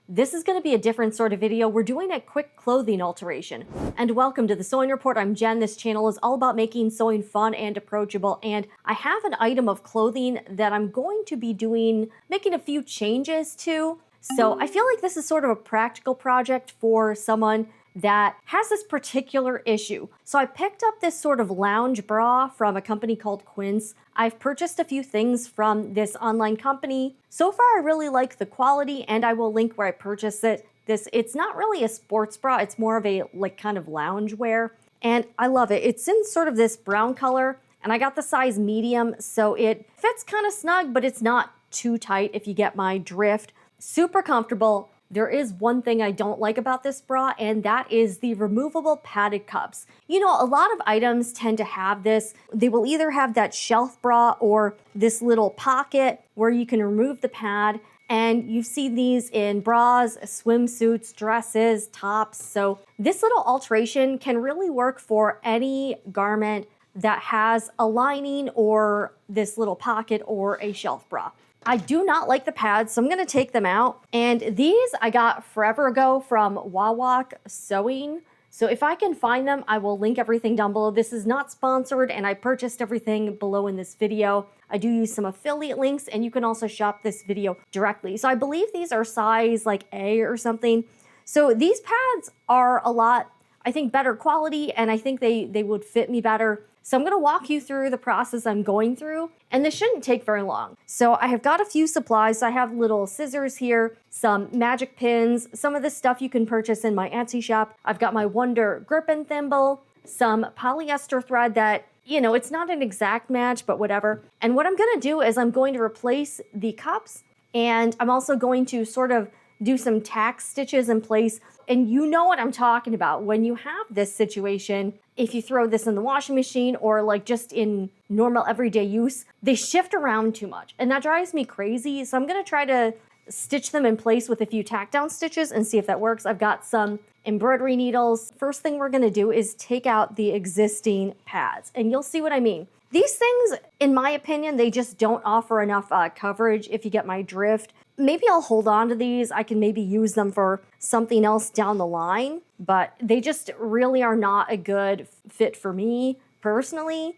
This is going to be a different sort of video. We're doing a quick clothing alteration. And welcome to the Sewing Report. I'm Jen. This channel is all about making sewing fun and approachable. And I have an item of clothing that I'm going to be making a few changes to. So I feel like this is sort of a practical project for someone that has this particular issue. So I picked up this sort of lounge bra from a company called Quince. I've purchased a few things from this online company. So far, I really like the quality, and I will link where I purchased it. It's not really a sports bra, it's more of a kind of lounge wear, and I love it. It's in sort of this brown color, and I got the size medium, so it fits kind of snug, but it's not too tight if you get my drift. Super comfortable. There is one thing I don't like about this bra, and that is the removable padded cups. You know, a lot of items tend to have this. They will either have that shelf bra or this little pocket where you can remove the pad. And you see these in bras, swimsuits, dresses, tops. So this little alteration can really work for any garment that has a lining or this little pocket or a shelf bra. I do not like the pads, so I'm gonna take them out. And these I got forever ago from Wawak Sewing. So if I can find them, I will link everything down below. This is not sponsored, and I purchased everything below in this video. I do use some affiliate links, and you can also shop this video directly. So I believe these are size like A or something. So these pads are a lot, I think, better quality, and I think they would fit me better. So I'm gonna walk you through the process I'm going through, and this shouldn't take very long. So I have got a few supplies. So I have little scissors here, some magic pins, some of this stuff you can purchase in my Etsy shop. I've got my Wonder grip and thimble, some polyester thread that, you know, it's not an exact match, but whatever. And what I'm gonna do is I'm going to replace the cups, and I'm also going to sort of do some tack stitches in place. And you know what I'm talking about. When you have this situation, if you throw this in the washing machine or like just in normal everyday use, they shift around too much. And that drives me crazy. So I'm gonna try to stitch them in place with a few tack down stitches and see if that works. I've got some embroidery needles. First thing we're gonna do is take out the existing pads, and you'll see what I mean. These things, in my opinion, they just don't offer enough coverage, if you get my drift. Maybe I'll hold on to these. I can maybe use them for something else down the line, but they just really are not a good fit for me personally.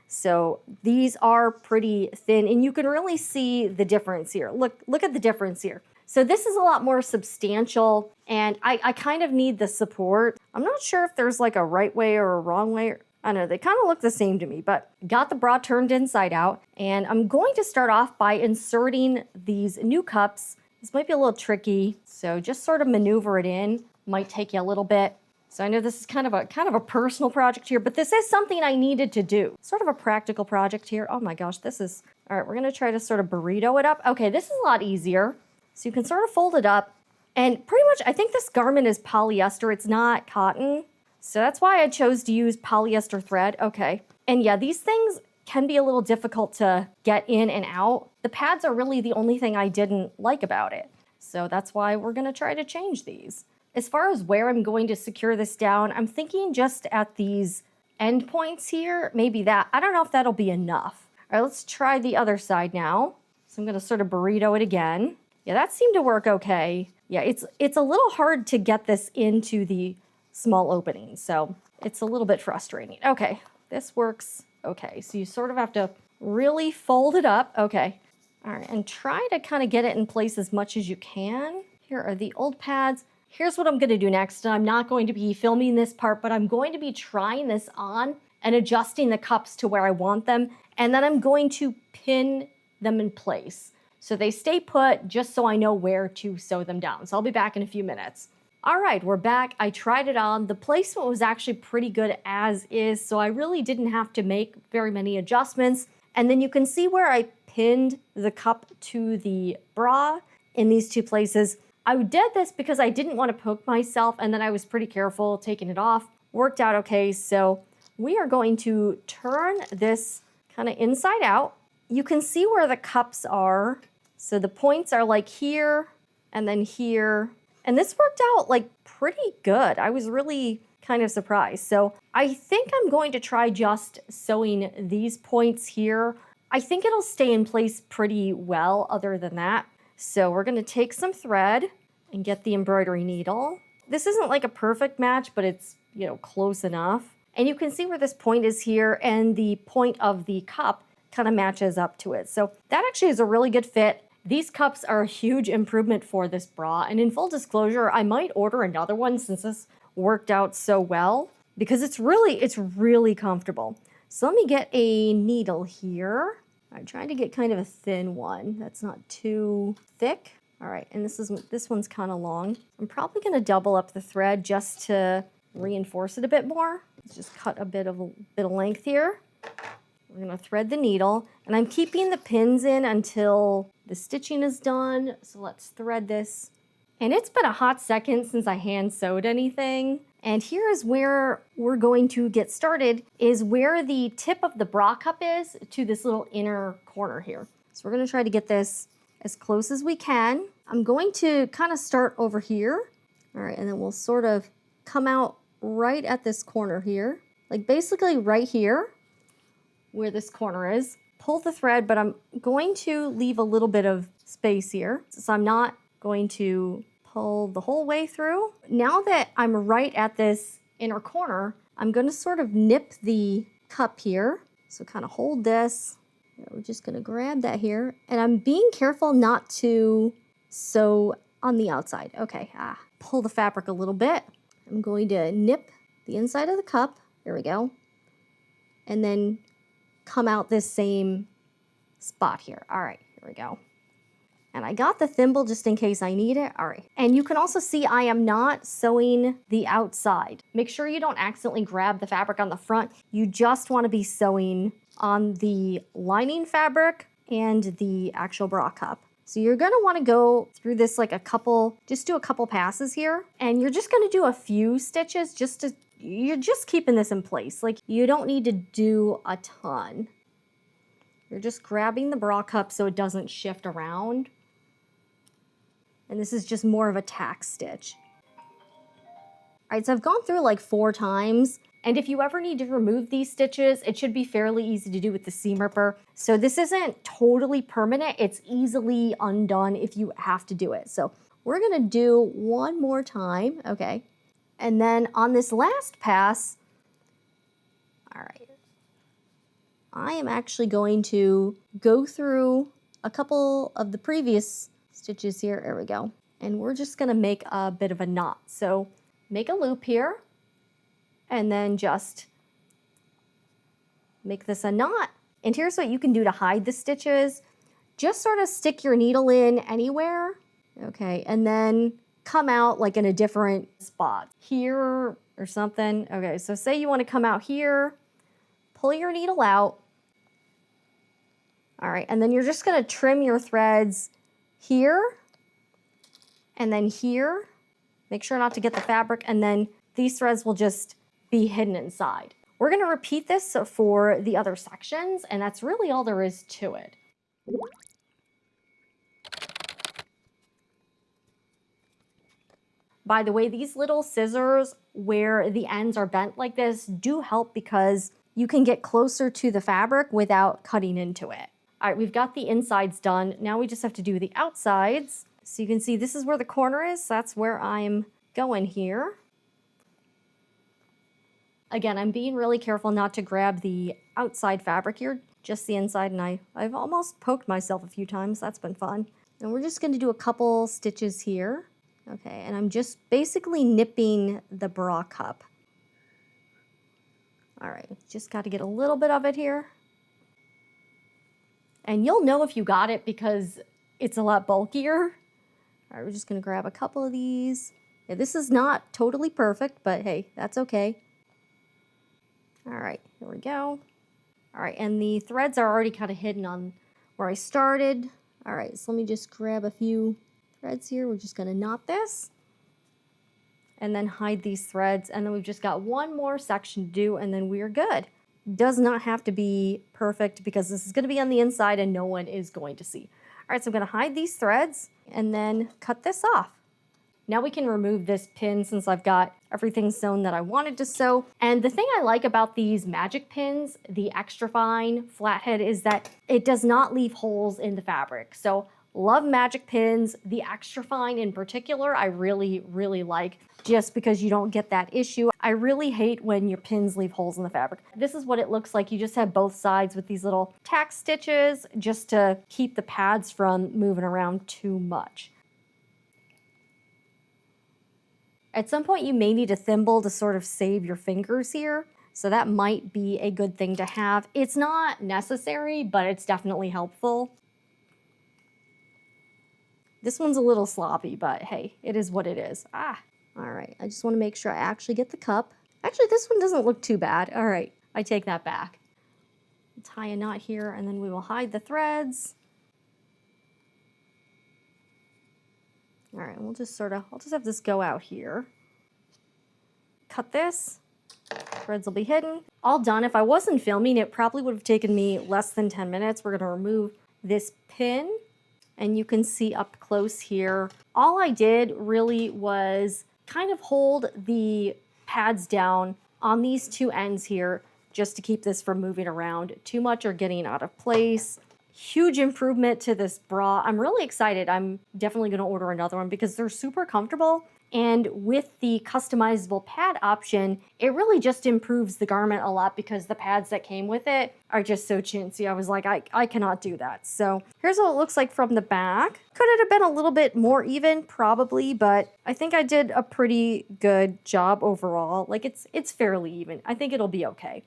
So these are pretty thin, and you can really see the difference here. Look at the difference here. So this is a lot more substantial, and I kind of need the support. I'm not sure if there's like a right way or a wrong way. I don't know, they kind of look the same to me, but got the bra turned inside out, and I'm going to start off by inserting these new cups. This might be a little tricky, so just sort of maneuver it in. Might take you a little bit. So I know this is kind of a personal project here, but this is something I needed to do. Sort of a practical project here. Oh my gosh, this is, all right, we're gonna try to sort of burrito it up. Okay, this is a lot easier. So you can sort of fold it up, and pretty much, I think this garment is polyester, it's not cotton. So that's why I chose to use polyester thread. Okay. And yeah, these things can be a little difficult to get in and out. The pads are really the only thing I didn't like about it. So that's why we're gonna try to change these. As far as where I'm going to secure this down, I'm thinking just at these end points here, maybe that. I don't know if that'll be enough. All right, let's try the other side now. So I'm gonna sort of burrito it again. Yeah, that seemed to work okay. Yeah, it's a little hard to get this into the small openings, so it's a little bit frustrating. Okay, this works okay. So you sort of have to really fold it up. Okay, all right, and try to kind of get it in place as much as you can. Here are the old pads. Here's what I'm gonna do next. I'm not going to be filming this part, but I'm going to be trying this on and adjusting the cups to where I want them, and then I'm going to pin them in place so they stay put, just so I know where to sew them down. So I'll be back in a few minutes. All right, we're back. I tried it on. The placement was actually pretty good as is, so I really didn't have to make very many adjustments. And then you can see where I pinned the cup to the bra in these two places. I did this because I didn't want to poke myself, and then I was pretty careful taking it off. Worked out okay, so we are going to turn this kind of inside out. You can see where the cups are. So the points are like here and then here. And this worked out like pretty good. I was really kind of surprised. So I think I'm going to try just sewing these points here. I think it'll stay in place pretty well other than that. So we're gonna take some thread and get the embroidery needle. This isn't like a perfect match, but it's, you know, close enough. And you can see where this point is here, and the point of the cup kind of matches up to it. So that actually is a really good fit. These cups are a huge improvement for this bra. And in full disclosure, I might order another one since this worked out so well, because it's really comfortable. So let me get a needle here. I'm trying to get kind of a thin one that's not too thick. All right, and this one's kind of long. I'm probably going to double up the thread just to reinforce it a bit more. Let's just cut a bit of length here. We're going to thread the needle, and I'm keeping the pins in until the stitching is done. So let's thread this. And it's been a hot second since I hand sewed anything. And here is where we're going to get started, is where the tip of the bra cup is to this little inner corner here. So we're going to try to get this as close as we can. I'm going to kind of start over here. All right, and then we'll sort of come out right at this corner here, like basically right here where this corner is. Pull the thread, but I'm going to leave a little bit of space here. So I'm not going to pull the whole way through. Now that I'm right at this inner corner, I'm going to sort of nip the cup here. So kind of hold this. We're just going to grab that here. And I'm being careful not to sew on the outside. Okay, pull the fabric a little bit. I'm going to nip the inside of the cup. There we go. And then come out this same spot here. All right, here we go. And I got the thimble just in case I need it. All right. And you can also see I am not sewing the outside. Make sure you don't accidentally grab the fabric on the front. You just want to be sewing on the lining fabric and the actual bra cup. So you're going to want to go through this like just do a couple passes here. And you're just going to do a few stitches you're just keeping this in place. Like, you don't need to do a ton. You're just grabbing the bra cup so it doesn't shift around. And this is just more of a tack stitch. All right, so I've gone through like 4 times. And if you ever need to remove these stitches, it should be fairly easy to do with the seam ripper. So this isn't totally permanent. It's easily undone if you have to do it. So we're gonna do one more time, okay? And then on this last pass, all right, I am actually going to go through a couple of the previous stitches here. There we go. And we're just gonna make a bit of a knot. So make a loop here and then just make this a knot. And here's what you can do to hide the stitches. Just sort of stick your needle in anywhere, okay, and then come out like in a different spot here or something. Okay, so say you want to come out here, pull your needle out. All right, and then you're just going to trim your threads here and then here. Make sure not to get the fabric, and then these threads will just be hidden inside. We're going to repeat this for the other sections, and that's really all there is to it. By the way, these little scissors where the ends are bent like this do help because you can get closer to the fabric without cutting into it. All right, we've got the insides done. Now we just have to do the outsides. So you can see this is where the corner is. That's where I'm going here. Again, I'm being really careful not to grab the outside fabric here, just the inside, and I've almost poked myself a few times. That's been fun. And we're just going to do a couple stitches here. Okay, and I'm just basically nipping the bra cup. All right, just got to get a little bit of it here. And you'll know if you got it because it's a lot bulkier. All right, we're just going to grab a couple of these. Yeah, this is not totally perfect, but hey, that's okay. All right, here we go. All right, and the threads are already kind of hidden on where I started. All right, so let me just grab a few threads here. We're just going to knot this and then hide these threads, and then we've just got one more section to do, and then we're good. Does not have to be perfect because this is going to be on the inside and no one is going to see. All right, so I'm going to hide these threads and then cut this off. Now we can remove this pin since I've got everything sewn that I wanted to sew. And the thing I like about these magic pins, the extra fine flathead, is that it does not leave holes in the fabric. So Love magic pins. The extra fine in particular, I really, really like, just because you don't get that issue. I really hate when your pins leave holes in the fabric. This is what it looks like. You just have both sides with these little tack stitches just to keep the pads from moving around too much. At some point you may need a thimble to sort of save your fingers here, so that might be a good thing to have. It's not necessary, but it's definitely helpful. This one's a little sloppy, but hey, it is what it is. All right, I just want to make sure I actually get the cup. Actually, this one doesn't look too bad. All right, I take that back. Tie a knot here, and then we will hide the threads. All right, we'll just I'll just have this go out here. Cut this, threads will be hidden. All done. If I wasn't filming, it probably would have taken me less than 10 minutes. We're gonna remove this pin, and you can see up close here. All I did really was kind of hold the pads down on these two ends here, just to keep this from moving around too much or getting out of place. Huge improvement to this bra. I'm really excited. I'm definitely going to order another one because they're super comfortable. And with the customizable pad option, it really just improves the garment a lot because the pads that came with it are just so chintzy. I was like, I cannot do that. So here's what it looks like from the back. Could it have been a little bit more even? Probably, but I think I did a pretty good job overall. Like it's fairly even. I think it'll be okay.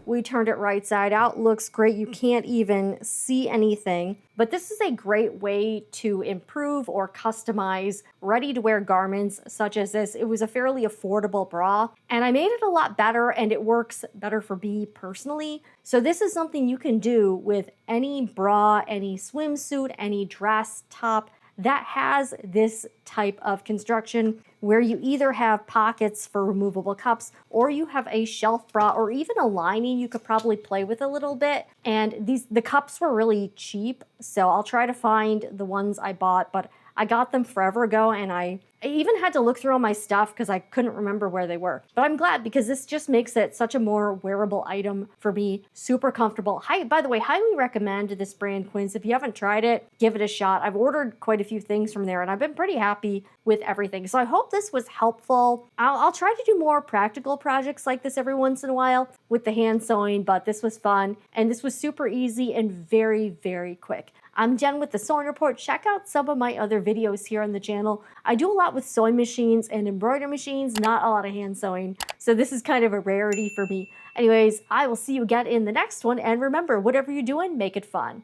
We turned it right side out. Looks great. You can't even see anything. But this is a great way to improve or customize ready-to-wear garments such as this. It was a fairly affordable bra, and I made it a lot better, and it works better for me personally. So this is something you can do with any bra, any swimsuit, any dress, top that has this type of construction where you either have pockets for removable cups or you have a shelf bra or even a lining you could probably play with a little bit. And the cups were really cheap, so I'll try to find the ones I bought, but I got them forever ago, and I even had to look through all my stuff because I couldn't remember where they were. But I'm glad because this just makes it such a more wearable item for me. Super comfortable. By the way, highly recommend this brand, Quince. If you haven't tried it, give it a shot. I've ordered quite a few things from there, and I've been pretty happy with everything. So I hope this was helpful. I'll try to do more practical projects like this every once in a while with the hand sewing, but this was fun, and this was super easy and very, very quick. I'm Jen with the Sewing Report. Check out some of my other videos here on the channel. I do a lot with sewing machines and embroidery machines, not a lot of hand sewing. So this is kind of a rarity for me. Anyways, I will see you again in the next one. And remember, whatever you're doing, make it fun.